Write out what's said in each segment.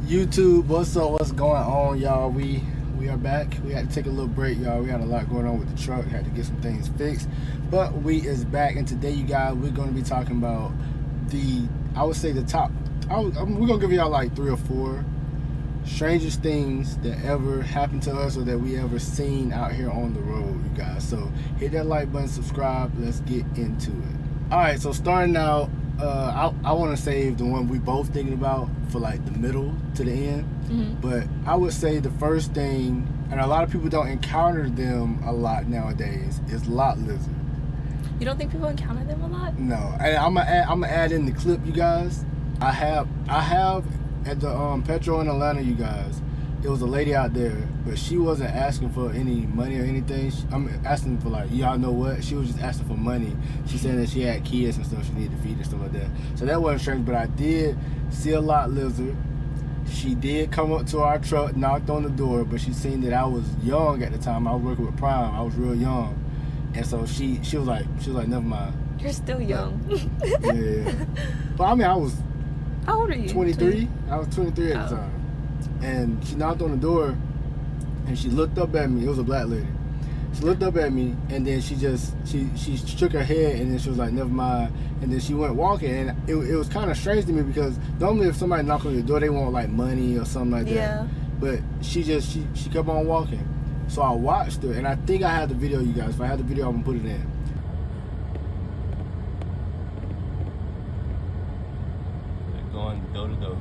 YouTube, what's up? What's going on, y'all? We are back. We had to take a little break, y'all. We had a lot going on with the truck. Had to get some things fixed, but we is back. And today, you guys, we're going to be talking about I would say the top. We're gonna give y'all like 3 or 4 strangest things that ever happened to us or that we ever seen out here on the road, you guys. So hit that like button, subscribe. Let's get into it. All right. So starting out. I want to save the one we both thinking about for like the middle to the end. Mm-hmm. But I would say the first thing, and a lot of people don't encounter them a lot nowadays, is lot lizard. You don't think people encounter them a lot? No, and I'm gonna add in the clip, you guys. I have at the Petro in Atlanta, you guys. There was a lady out there, but she wasn't asking for any money or anything. I'm asking for like, y'all know what? She was just asking for money. She said that she had kids and stuff she needed to feed and stuff like that. So that wasn't strange, but I did see a lot lizard. She did come up to our truck, knocked on the door, but she seen that I was young at the time. I was working with Prime. I was real young. And so she was like, never mind. You're still young. Yeah. But I mean, I was... How old are you? 23. I was 23 at the time. And she knocked on the door, and she looked up at me. It was a black lady. She looked up at me, and then she shook her head, and then she was like, never mind. And then she went walking, and it was kind of strange to me because normally if somebody knocks on your door, they want like money or something like that. Yeah. But she kept on walking. So I watched her, and I think I had the video, you guys. If I had the video, I'm gonna put it in. They're going door to door.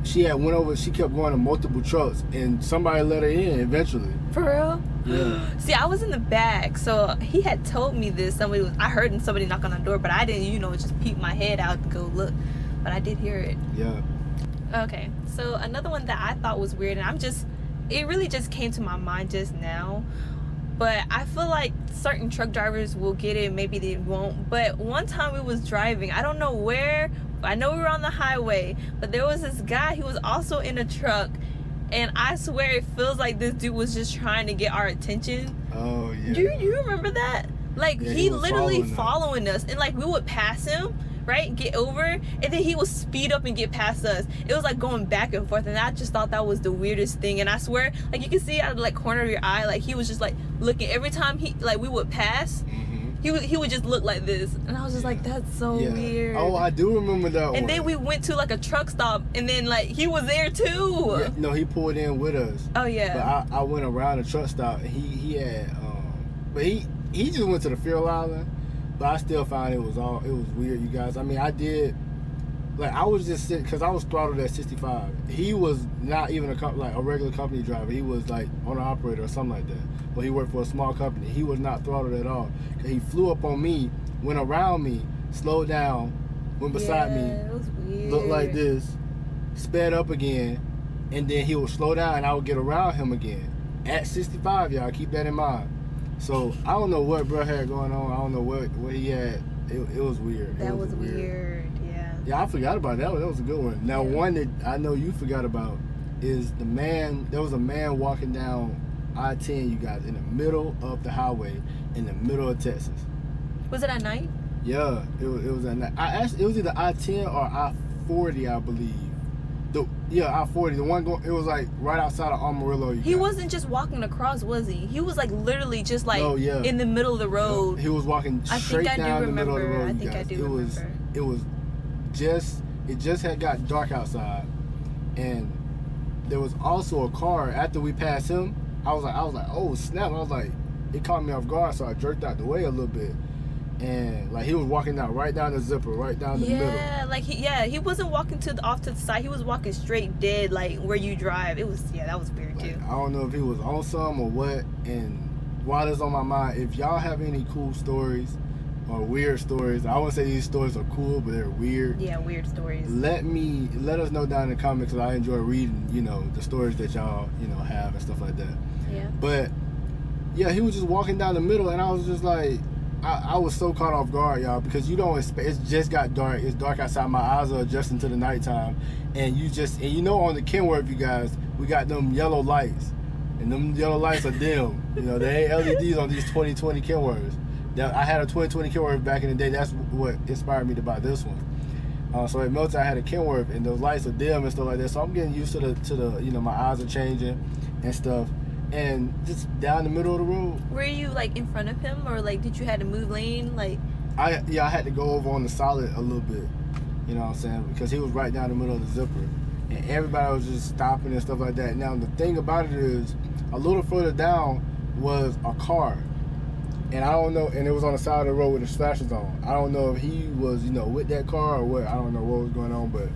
She kept going to multiple trucks, and somebody let her in eventually. For real? Yeah. See, I was in the back, so he had told me this. I heard somebody knock on the door, but I didn't, just peep my head out and go look. But I did hear it. Yeah. Okay, so another one that I thought was weird, and it really just came to my mind just now. But I feel like certain truck drivers will get it, maybe they won't. But one time we was driving, I don't know where. I know we were on the highway, but there was this guy, he was also in a truck, and I swear it feels like this dude was just trying to get our attention. Oh, yeah. Do you remember that? Like, yeah, he literally following us, and like we would pass him, right, get over, and then he would speed up and get past us. It was like going back and forth, and I just thought that was the weirdest thing. And I swear, like, you can see out of like corner of your eye, like he was just like looking every time we would pass. He would just look like this, and I was just like, that's so weird. Oh, I do remember that one. And then we went to like a truck stop, and then like he was there too. Yeah, no, he pulled in with us. Oh yeah. But I went around the truck stop, and he had but he just went to the fuel island. But I still found it was weird, you guys. I mean, I was just sitting because I was throttled at 65. He was not even a regular company driver. He was like owner operator or something like that. Well, he worked for a small company. He was not throttled at all. Cause he flew up on me, went around me, slowed down, went beside me, it was weird. Looked like this, sped up again, and then he would slow down and I would get around him again at 65. Y'all keep that in mind. So I don't know what bro had going on. I don't know what he had. It was weird. That was weird. Yeah. Yeah, I forgot about that one. That was a good one. Now, one that I know you forgot about is the man. There was a man walking down I-10, you guys, in the middle of the highway, in the middle of Texas. Was it at night? Yeah, it was at night. It was either I-10 or I-40, I believe. I-40. The one going, it was like right outside of Amarillo. He wasn't just walking across, was he? He was like literally just like in the middle of the road. He was walking straight down the middle of the road. I think I do remember. It just had got dark outside, and there was also a car after we passed him. I was like, oh snap! I was like, it caught me off guard, so I jerked out the way a little bit, and like he was walking right down the zipper, right down the middle. Yeah, he wasn't walking off to the side. He was walking straight dead, like where you drive. That was weird too. I don't know if he was on some or what. And while it's on my mind, if y'all have any cool stories or weird stories, I wouldn't say these stories are cool, but they're weird. Yeah, weird stories. Let us know down in the comments, because I enjoy reading, the stories that y'all, have and stuff like that. Yeah. But yeah, he was just walking down the middle, and I was just like, I was so caught off guard, y'all, because you don't expect. It just got dark. It's dark outside. My eyes are adjusting to the nighttime, and on the Kenworth, you guys, we got them yellow lights, and them yellow lights are dim. They ain't LEDs on these 2020 Kenworths. I had a 2020 Kenworth back in the day. That's what inspired me to buy this one. So at Milton I had a Kenworth, and those lights are dim and stuff like that. So I'm getting used to the you know, my eyes are changing and stuff. And just down the middle of the road. Were you like in front of him, or like did you had to move lane? Like I had to go over on the solid a little bit. You know what I'm saying? Because he was right down the middle of the zipper, and everybody was just stopping and stuff like that. Now the thing about it is, a little further down was a car, and I don't know. And it was on the side of the road with the flashers on. I don't know if he was, you know, with that car or what. I don't know what was going on, but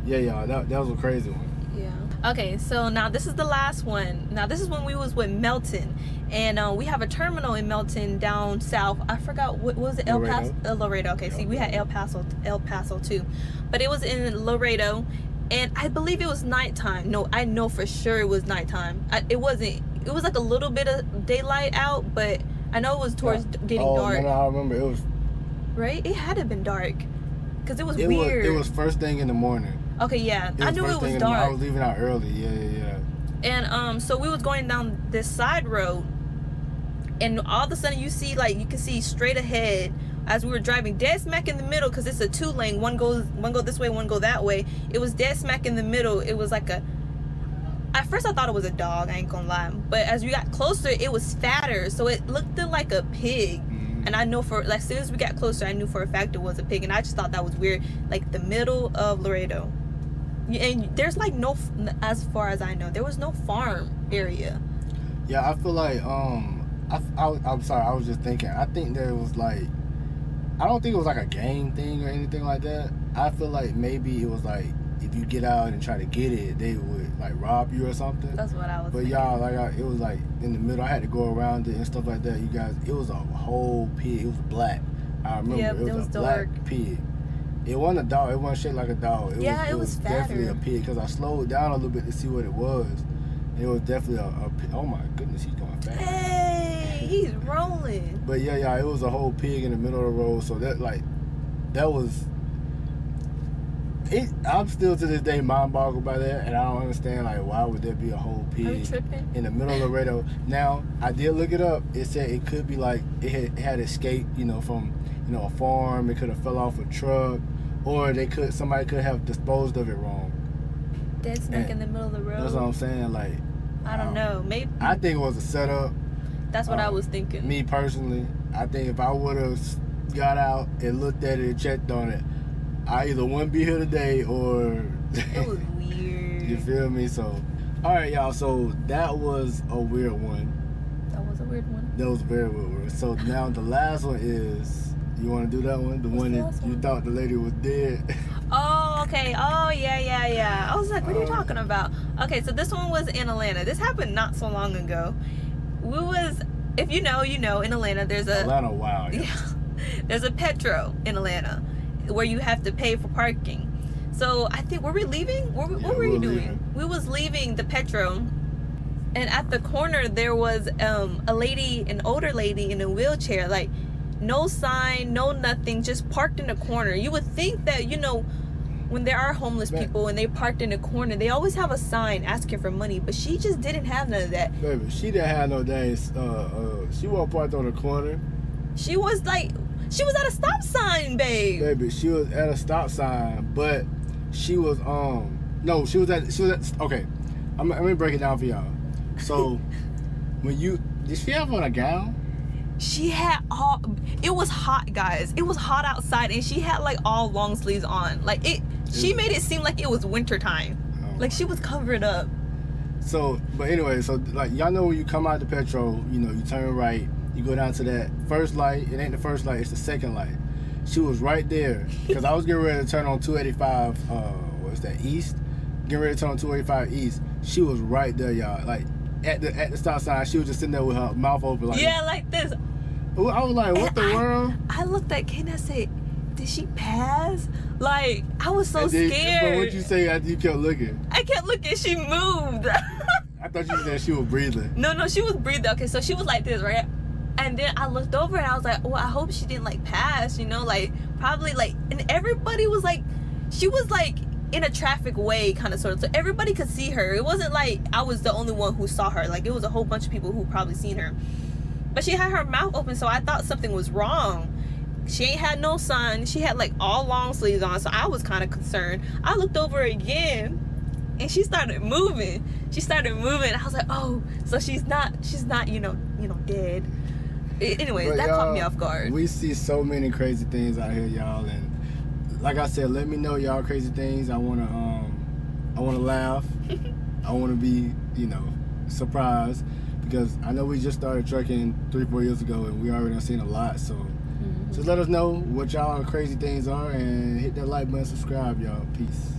yeah, y'all, that was a crazy one. Yeah. Okay, so now this is the last one. Now this is when we was with Melton, and we have a terminal in Melton down south. I forgot what was it, El Paso, Laredo. Okay, see, we had El Paso too, but it was in Laredo, and I believe it was nighttime. No, I know for sure it was nighttime. It wasn't. It was like a little bit of daylight out, but I know it was towards getting dark. No, I remember it was. Right? It had to have been dark, because it was weird. It was first thing in the morning. Okay, yeah. I knew it was dark. I was leaving out early. Yeah. And so we was going down this side road, and all of a sudden you can see straight ahead as we were driving, dead smack in the middle, because it's a 2-lane. One go this way, one go that way. It was dead smack in the middle. It was like at first I thought it was a dog, I ain't gonna lie, but as we got closer it was fatter, so it looked like a pig. And I know as soon as we got closer, I knew for a fact it was a pig, and I just thought that was weird. Like the middle of Laredo, and there's like no, as far as I know, there was no farm area. Yeah, I feel like I'm sorry, I was just thinking. I think there was like, I don't think it was like a gang thing or anything like that. I feel like maybe it was like, if you get out and try to get it, they would like rob you or something. That's what I was thinking. Y'all, like, it was like in the middle. I had to go around it and stuff like that. You guys, it was a whole pig. It was black. I remember. Yep, it was a dark. Black pig. It wasn't a dog. It wasn't shaped like a dog. It was fatter. Definitely a pig, because I slowed down a little bit to see what it was. It was definitely a pig. Oh my goodness, he's going fast. Hey, he's rolling. But yeah, it was a whole pig in the middle of the road. So that was. I'm still to this day mind boggled by that, and I don't understand, like, why would there be a whole pig in the middle of Laredo? Now I did look it up. It said it could be like it had escaped, you know, from, you know, a farm. It could have fell off a truck, or somebody could have disposed of it wrong. Dead smack in the middle of the road. That's what I'm saying. Like, I don't know. Maybe I think it was a setup. That's what I was thinking. Me personally, I think if I would have got out and looked at it and checked on it, I either wouldn't be here today or... It was weird. You feel me? So, all right, y'all. So that was a weird one. That was a weird one. That was a very weird one. So now the last one is... You want to do that one? The one that you thought the lady was dead? Oh, okay. Oh, yeah. I was like, what are you talking about? Okay, so this one was in Atlanta. This happened not so long ago. If you know, in Atlanta, there's a... Atlanta, wow. Yeah. There's a Petro in Atlanta where you have to pay for parking. So I think, were we leaving? What were you doing? Leaving. We was leaving the Petro, and at the corner there was a lady, an older lady in a wheelchair, like no sign, no nothing, just parked in a corner. You would think that, you know, when there are homeless people and they parked in a corner, they always have a sign asking for money, but she just didn't have none of that. Baby, she didn't have no days. She wasn't parked on the corner. She was at a stop sign, babe. Baby, she was at a stop sign, but she was okay. Let me break it down for y'all. So did she have on a gown? She had it was hot, guys. It was hot outside, and she had like all long sleeves on. Like she made it seem like it was winter time. Like she was covered up. So, but anyway, so like y'all know when you come out the Petro, you know, you turn right, you go down to that first light. It ain't the first light, it's the second light. She was right there, because I was getting ready to turn on 285, what's that, east? Getting ready to turn on 285 east. She was right there, y'all. Like, at the stop sign, she was just sitting there with her mouth open, like... Yeah, like this. I was like, what the world? I looked at Kate and I said, did she pass? Like, I was so scared. But what'd you say after you kept looking? I kept looking, she moved. I thought you said she was breathing. No, she was breathing. Okay, so she was like this, right? And then I looked over and I was like, well, I hope she didn't like pass, you know, like probably like, and everybody was like, she was like in a traffic way kind of sort of, so everybody could see her. It wasn't like I was the only one who saw her. Like it was a whole bunch of people who probably seen her, but she had her mouth open, so I thought something was wrong. she ain't had no sun. She had like all long sleeves on, so I was kind of concerned. I looked over again, and she started moving. I was like, oh, so she's not dead. Anyways, But that caught me y'all, off guard. We see so many crazy things out here, y'all, and like I said, let me know y'all crazy things. I wanna laugh. I wanna be, surprised, because I know we just started trucking 3-4 years ago, and we already done seen a lot. So just let us know what y'all crazy things are, and hit that like button, subscribe, y'all. Peace.